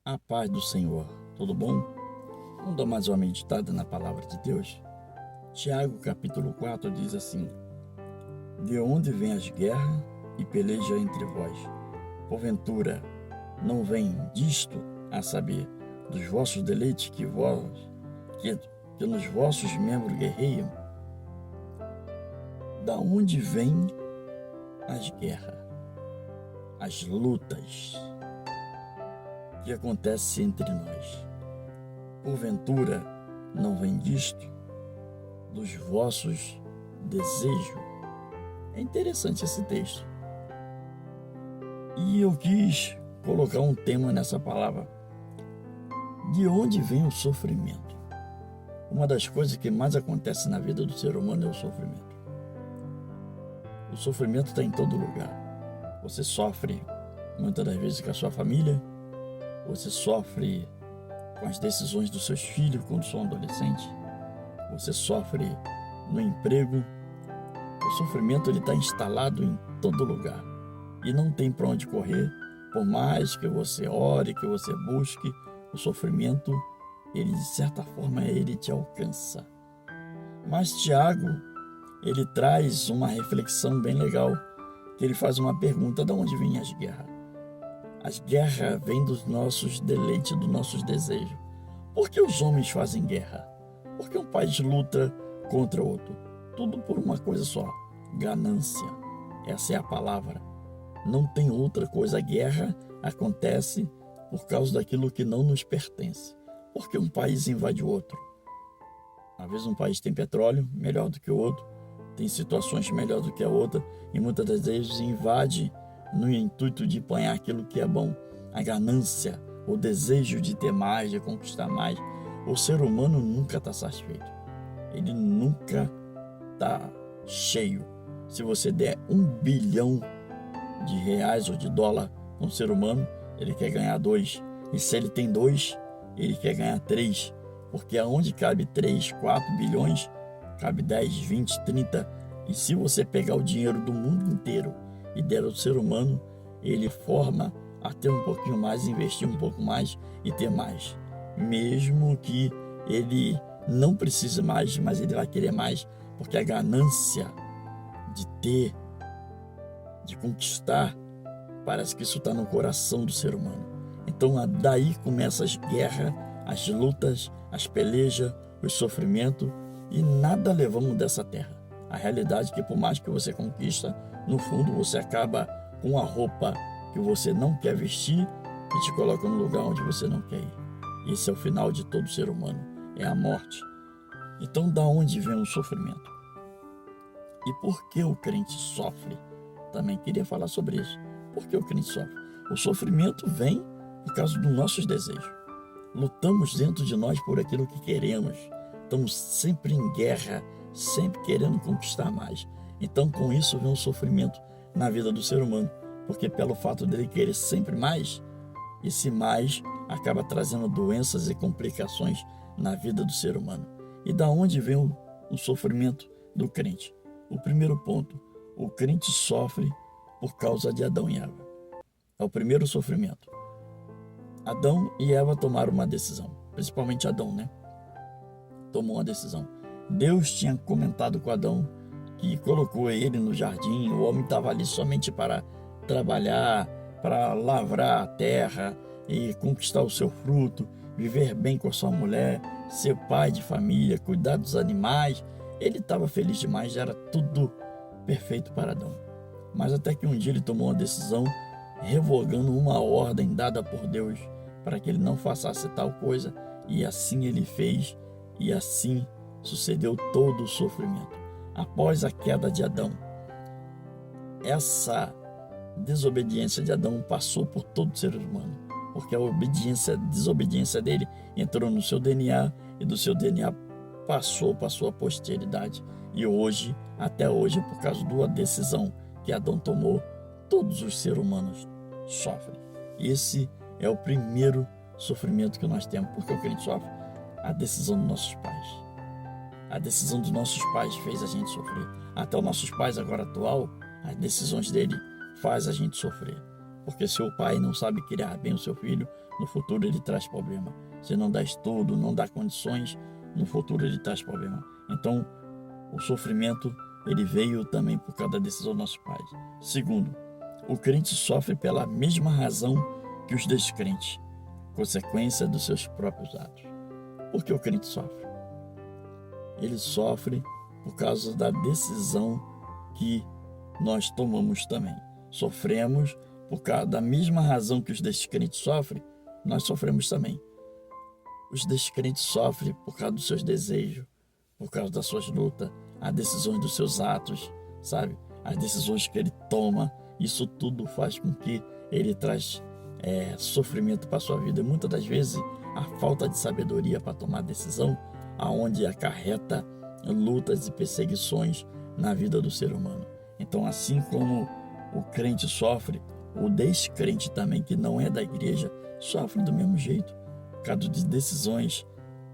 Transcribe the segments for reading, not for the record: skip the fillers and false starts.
A paz do Senhor, tudo bom? Vamos dar mais uma meditada na palavra de Deus? Tiago capítulo 4 diz assim: De onde vêm as guerras e peleja entre vós? Porventura, não vem disto, a saber, dos vossos deleites que nos vossos membros guerreiam? Da onde vêm as guerras, as lutas que acontecem entre nós? Porventura, não vem disto, dos vossos desejos? É interessante esse texto. E eu quis colocar um tema nessa palavra. De onde vem o sofrimento? Uma das coisas que mais acontece na vida do ser humano é o sofrimento. O sofrimento está em todo lugar. Você sofre muitas das vezes com a sua família, você sofre com as decisões dos seus filhos quando são adolescentes, você sofre no emprego. O sofrimento está instalado em todo lugar e não tem para onde correr. Por mais que você ore, que você busque, o sofrimento, ele de certa forma, ele te alcança. Mas Tiago, ele traz uma reflexão bem legal, que ele faz uma pergunta: de onde vêm as guerras? As guerras vêm dos nossos deleites, dos nossos desejos. Por que os homens fazem guerra? Por que um país luta contra outro? Tudo por uma coisa só: ganância. Essa é a palavra. Não tem outra coisa. A guerra acontece por causa daquilo que não nos pertence. Porque um país invade o outro. Às vezes um país tem petróleo melhor do que o outro, tem situações melhor do que a outra, e muitas das vezes invade no intuito de apanhar aquilo que é bom. A ganância, o desejo de ter mais, de conquistar mais. O ser humano nunca está satisfeito. Ele nunca está cheio. Se você der 1 bilhão de reais ou de dólar para um ser humano, ele quer ganhar 2. E se ele tem 2, ele quer ganhar 3. Porque aonde cabe 3, 4 bilhões, cabe 10, 20, 30. E se você pegar o dinheiro do mundo inteiro e der ao ser humano, ele forma a ter um pouquinho mais, investir um pouco mais e ter mais. Mesmo que ele não precise mais, mas ele vai querer mais, porque a ganância de ter, de conquistar, parece que isso está no coração do ser humano. Então daí começam as guerras, as lutas, as pelejas, os sofrimentos, e nada levamos dessa terra. A realidade é que por mais que você conquista, no fundo você acaba com a roupa que você não quer vestir e te coloca no lugar onde você não quer ir. Esse é o final de todo ser humano, é a morte. Então, da onde vem o sofrimento? E por que o crente sofre? Também queria falar sobre isso. Por que o crente sofre? O sofrimento vem por causa dos nossos desejos. Lutamos dentro de nós por aquilo que queremos. Estamos sempre em guerra, sempre querendo conquistar mais. Então, com isso vem um sofrimento na vida do ser humano, porque pelo fato dele querer sempre mais, esse mais acaba trazendo doenças e complicações na vida do ser humano. E da onde vem o sofrimento do crente? O primeiro ponto: o crente sofre por causa de Adão e Eva. É o primeiro sofrimento. Adão e Eva tomaram uma decisão, principalmente Adão, né? Tomou uma decisão. Deus tinha comentado com Adão que colocou ele no jardim. O homem estava ali somente para trabalhar, para lavrar a terra e conquistar o seu fruto, viver bem com a sua mulher, ser pai de família, cuidar dos animais. Ele estava feliz demais, era tudo perfeito para Adão. Mas até que um dia ele tomou uma decisão, revogando uma ordem dada por Deus para que ele não façasse tal coisa, e assim ele fez, e assim sucedeu todo o sofrimento. Após a queda de Adão, essa desobediência de Adão passou por todo ser humano, porque a desobediência dele entrou no seu DNA, e do seu DNA passou para a sua posteridade. E hoje, até hoje, por causa da decisão que Adão tomou, todos os seres humanos sofrem. Esse é o primeiro sofrimento que nós temos. Por que o crente sofre? A decisão dos nossos pais. A decisão dos nossos pais fez a gente sofrer. Até os nossos pais agora atual, as decisões dele faz a gente sofrer. Porque se o pai não sabe criar bem o seu filho, no futuro ele traz problema. Se não dá estudo, não dá condições, no futuro ele traz problema. Então, o sofrimento, ele veio também por causa da decisão dos nossos pais. Segundo, o crente sofre pela mesma razão que os descrentes, consequência dos seus próprios atos. Por que o crente sofre? Ele sofre por causa da decisão que nós tomamos também. Sofremos por causa da mesma razão que os descrentes sofrem, nós sofremos também. Os descrentes sofrem por causa dos seus desejos, por causa das suas lutas, as decisões dos seus atos, sabe? As decisões que ele toma, isso tudo faz com que ele traz sofrimento para a sua vida. E muitas das vezes a falta de sabedoria para tomar decisão, aonde acarreta lutas e perseguições na vida do ser humano. Então, assim como o crente sofre, o descrente também, que não é da igreja, sofre do mesmo jeito, por causa de decisões,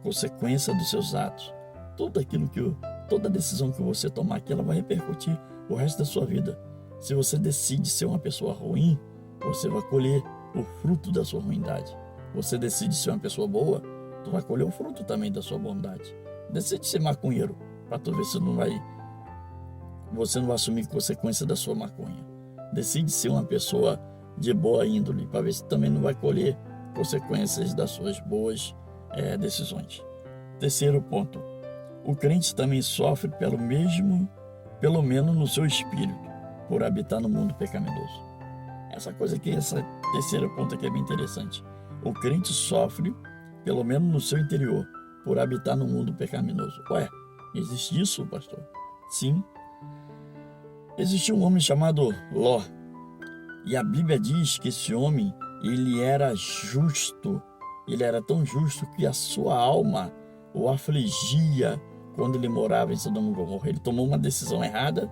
consequência dos seus atos. Toda decisão que você tomar aqui, ela vai repercutir o resto da sua vida. Se você decide ser uma pessoa ruim, você vai colher o fruto da sua ruindade. Você decide ser uma pessoa boa, tu vai colher o fruto também da sua bondade. Decide ser maconheiro, para tu ver se você não vai assumir consequência da sua maconha. Decide ser uma pessoa de boa índole, para ver se também não vai colher consequências das suas boas decisões. Terceiro ponto, o crente também sofre pelo menos no seu espírito, por habitar no mundo pecaminoso. Esse terceiro ponto aqui é bem interessante. O crente sofre, pelo menos no seu interior, por habitar no mundo pecaminoso. Ué, existe isso, pastor? Sim. Existia um homem chamado Ló. E a Bíblia diz que esse homem, ele era justo. Ele era tão justo que a sua alma o afligia quando ele morava em Sodoma e Gomorra. Ele tomou uma decisão errada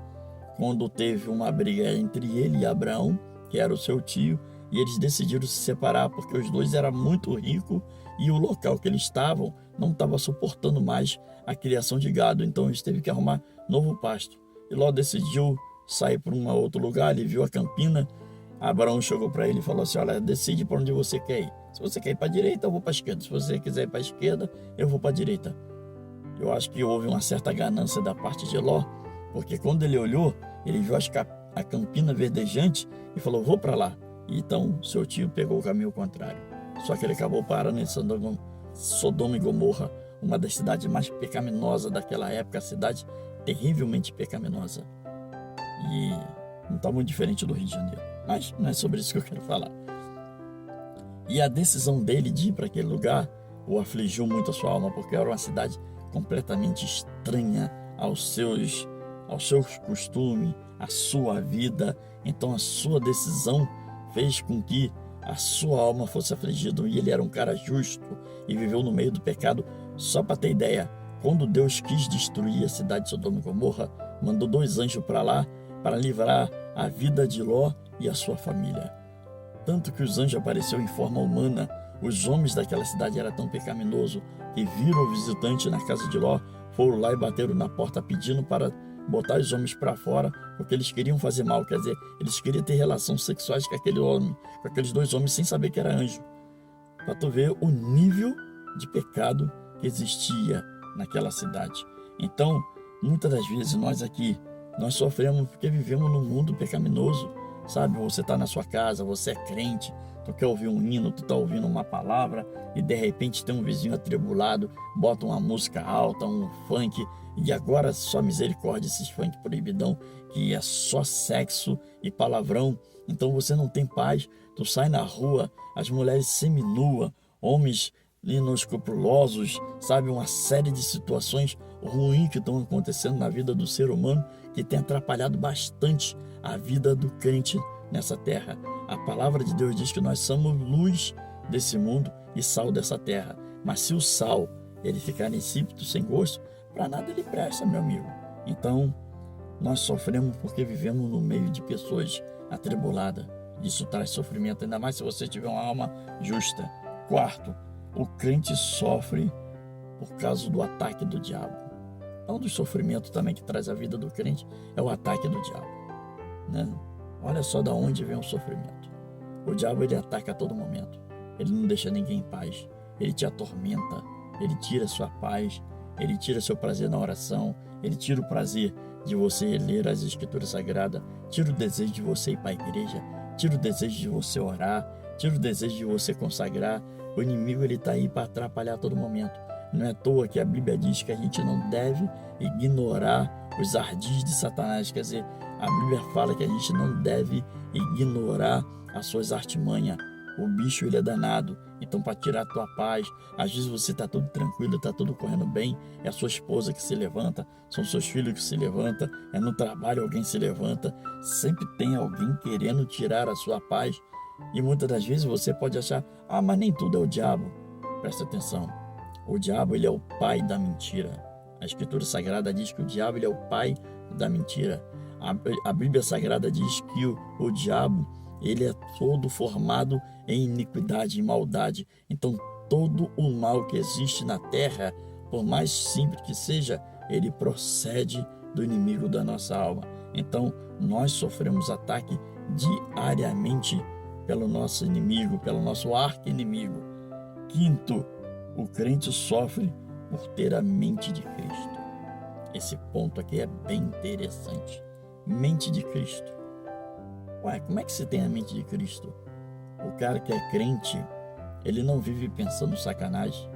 quando teve uma briga entre ele e Abraão, que era o seu tio, e eles decidiram se separar porque os dois eram muito ricos e o local que eles estavam não estava suportando mais a criação de gado, então eles teve que arrumar novo pasto. E Ló decidiu sair para um outro lugar, ele viu a campina. Abraão chegou para ele e falou assim: olha, decide para onde você quer ir. Se você quer ir para a direita, eu vou para a esquerda. Se você quiser ir para a esquerda, eu vou para a direita. Eu acho que houve uma certa ganância da parte de Ló, porque quando ele olhou, ele viu a campina verdejante e falou: vou para lá. E então seu tio pegou o caminho contrário. Só que ele acabou parando em Sodoma e Gomorra, uma das cidades mais pecaminosas daquela época, a cidade terrivelmente pecaminosa. E não está muito diferente do Rio de Janeiro. Mas não é sobre isso que eu quero falar. E a decisão dele de ir para aquele lugar o afligiu muito a sua alma, porque era uma cidade completamente estranha aos seus costumes, à sua vida. Então a sua decisão fez com que a sua alma fosse afligida. E ele era um cara justo e viveu no meio do pecado. Só para ter ideia, quando Deus quis destruir a cidade de Sodoma e Gomorra, mandou 2 anjos para lá para livrar a vida de Ló e a sua família. Tanto que os anjos apareceram em forma humana. Os homens daquela cidade eram tão pecaminosos que viram o visitante na casa de Ló, foram lá e bateram na porta pedindo para botar os homens para fora, porque eles queriam fazer mal, quer dizer, eles queriam ter relações sexuais com aqueles 2 homens sem saber que era anjo. Para tu ver o nível de pecado que existia naquela cidade. Então, muitas das vezes nós sofremos porque vivemos num mundo pecaminoso, sabe? Você está na sua casa, você é crente, tu quer ouvir um hino, tu está ouvindo uma palavra e de repente tem um vizinho atribulado, bota uma música alta, um funk, e agora só misericórdia esses funk proibidão, que é só sexo e palavrão. Então você não tem paz, tu sai na rua, as mulheres seminuas, homens inescrupulosos, sabe? Uma série de situações ruins que estão acontecendo na vida do ser humano, que tem atrapalhado bastante a vida do crente nessa terra. A palavra de Deus diz que nós somos luz desse mundo e sal dessa terra. Mas se o sal ele ficar insípido, sem gosto, para nada ele presta, meu amigo. Então, nós sofremos porque vivemos no meio de pessoas atribuladas. Isso traz sofrimento, ainda mais se você tiver uma alma justa. Quarto, o crente sofre por causa do ataque do diabo. Um dos sofrimentos também que traz a vida do crente é o ataque do diabo, né? Olha só de onde vem o sofrimento. O diabo, ele ataca a todo momento. Ele não deixa ninguém em paz. Ele te atormenta. Ele tira sua paz. Ele tira seu prazer na oração. Ele tira o prazer de você ler as Escrituras Sagradas. Tira o desejo de você ir para a igreja. Tira o desejo de você orar. Tira o desejo de você consagrar. O inimigo, ele está aí para atrapalhar a todo momento. Não é à toa que a Bíblia diz que a gente não deve ignorar os ardis de Satanás. Quer dizer, a Bíblia fala que a gente não deve ignorar as suas artimanhas. O bicho, ele é danado. Então, para tirar a tua paz, às vezes você está tudo tranquilo, está tudo correndo bem, é a sua esposa que se levanta, são seus filhos que se levantam, é no trabalho alguém se levanta. Sempre tem alguém querendo tirar a sua paz. E muitas das vezes você pode achar, mas nem tudo é o diabo. Presta atenção. O diabo, ele é o pai da mentira. A Escritura Sagrada diz que o diabo, ele é o pai da mentira. A Bíblia Sagrada diz que o diabo, ele é todo formado em iniquidade e maldade. Então, todo o mal que existe na terra, por mais simples que seja, ele procede do inimigo da nossa alma. Então, nós sofremos ataque diariamente pelo nosso inimigo, pelo nosso arqui-inimigo. Quinto, o crente sofre por ter a mente de Cristo. Esse ponto aqui é bem interessante. Mente de Cristo. Como é que se tem a mente de Cristo? O cara que é crente, ele não vive pensando sacanagem.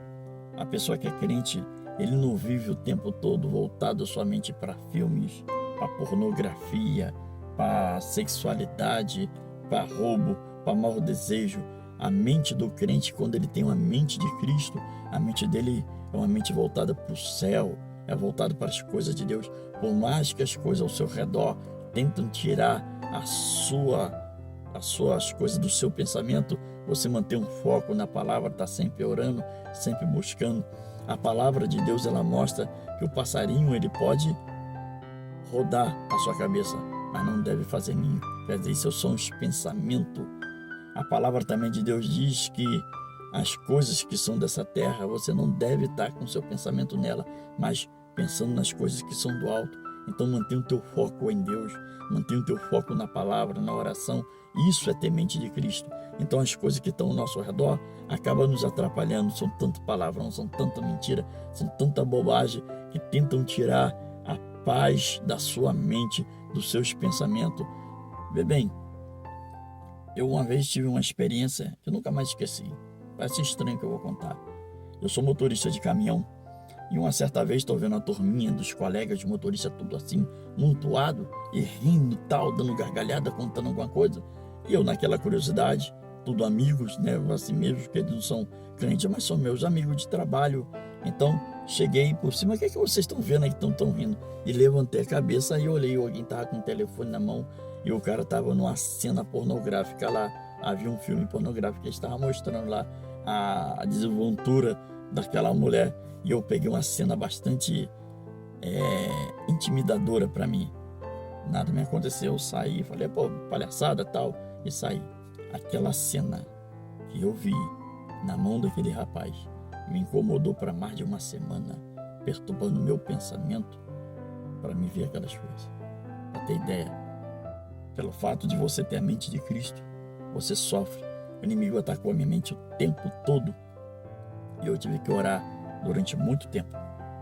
A pessoa que é crente, ele não vive o tempo todo voltado somente para filmes, para pornografia, para sexualidade, para roubo, para mau desejo. A mente do crente, quando ele tem uma mente de Cristo, a mente dele é uma mente voltada para o céu, é voltada para as coisas de Deus. Por mais que as coisas ao seu redor tentam tirar as coisas do seu pensamento, você manter um foco na palavra, está sempre orando, sempre buscando. A palavra de Deus, ela mostra que o passarinho, ele pode rodar a sua cabeça, mas não deve fazer ninho. Quer dizer, isso são os pensamentos. A palavra também de Deus diz que as coisas que são dessa terra, você não deve estar com o seu pensamento nela, mas pensando nas coisas que são do alto. Então mantenha o teu foco em Deus, mantenha o teu foco na palavra, na oração. Isso é ter mente de Cristo. Então as coisas que estão ao nosso redor acabam nos atrapalhando. São tanta palavrão, são tanta mentira, são tanta bobagem que tentam tirar a paz da sua mente, dos seus pensamentos. Vê bem, eu uma vez tive uma experiência que eu nunca mais esqueci. Parece estranho que eu vou contar. Eu sou motorista de caminhão e uma certa vez estou vendo a turminha dos colegas de motorista tudo assim, montuado e rindo tal, dando gargalhada, contando alguma coisa. E eu naquela curiosidade, tudo amigos, né? Assim mesmo, que eles não são crentes, mas são meus amigos de trabalho. Então, cheguei por cima, o que é que vocês estão vendo aí que estão rindo? E levantei a cabeça e olhei, alguém estava com o telefone na mão e o cara estava numa cena pornográfica lá. Havia um filme pornográfico que estava mostrando lá a desenvoltura daquela mulher. E eu peguei uma cena bastante intimidadora para mim. Nada me aconteceu, eu saí, falei, palhaçada tal, e saí. Aquela cena que eu vi na mão daquele rapaz me incomodou para mais de uma semana, perturbando meu pensamento para me ver aquelas coisas. Para ter ideia, pelo fato de você ter a mente de Cristo, você sofre. O inimigo atacou a minha mente o tempo todo e eu tive que orar durante muito tempo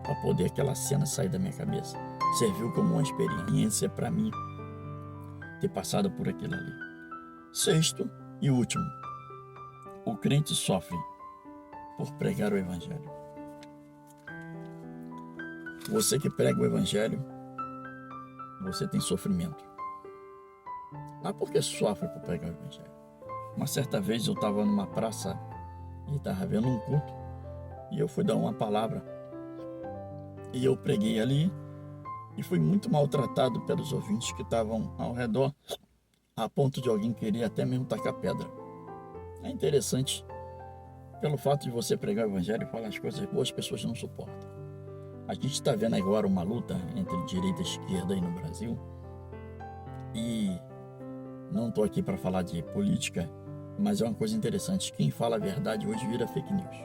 para poder aquela cena sair da minha cabeça. Serviu como uma experiência para mim ter passado por aquilo ali. Sexto e último, o crente sofre por pregar o Evangelho. Você que prega o Evangelho, você tem sofrimento. Mas por que sofre por pregar o Evangelho? Uma certa vez eu estava numa praça e estava vendo um culto e eu fui dar uma palavra e eu preguei ali e fui muito maltratado pelos ouvintes que estavam ao redor, a ponto de alguém querer até mesmo tacar pedra. É interessante, pelo fato de você pregar o Evangelho e falar as coisas boas, as pessoas não suportam. A gente está vendo agora uma luta entre direita e esquerda aí no Brasil e não estou aqui para falar de política, mas é uma coisa interessante. Quem fala a verdade hoje vira fake news.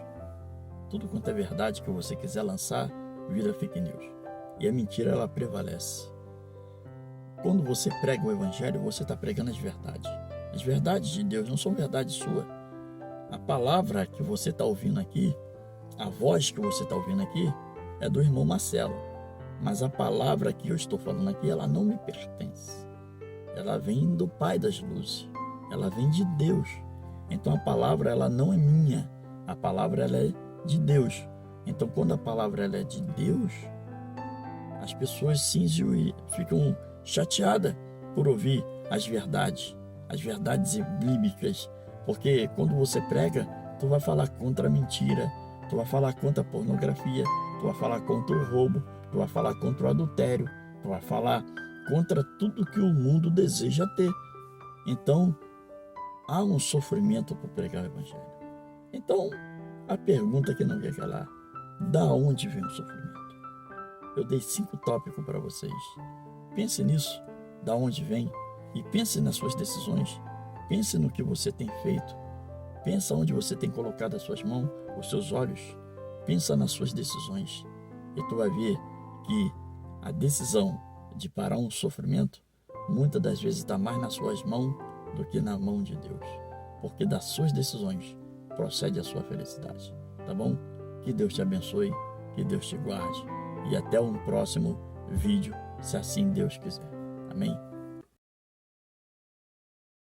Tudo quanto é verdade que você quiser lançar, vira fake news. E a mentira, ela prevalece. Quando você prega o Evangelho, você está pregando as verdades. As verdades de Deus não são verdades suas. A palavra que você está ouvindo aqui, a voz que você está ouvindo aqui, é do irmão Marcelo. Mas a palavra que eu estou falando aqui, ela não me pertence. Ela vem do Pai das Luzes. Ela vem de Deus. Então a palavra, ela não é minha. A palavra, ela é de Deus. Então quando a palavra, ela é de Deus, as pessoas cingem e ficam chateadas por ouvir as verdades bíblicas. Porque quando você prega, tu vai falar contra a mentira, tu vai falar contra a pornografia, tu vai falar contra o roubo, tu vai falar contra o adultério, tu vai falar contra tudo que o mundo deseja ter. Então, há um sofrimento por pregar o evangelho. Então, a pergunta que não quer calar, da onde vem o sofrimento? Eu dei 5 tópicos para vocês. Pense nisso, da onde vem, e pense nas suas decisões. Pense no que você tem feito. Pensa onde você tem colocado as suas mãos, os seus olhos. Pensa nas suas decisões. E tu vai ver que a decisão de parar um sofrimento, muitas das vezes está mais nas suas mãos do que na mão de Deus. Porque das suas decisões procede a sua felicidade. Tá bom? Que Deus te abençoe, que Deus te guarde. E até um próximo vídeo, se assim Deus quiser. Amém?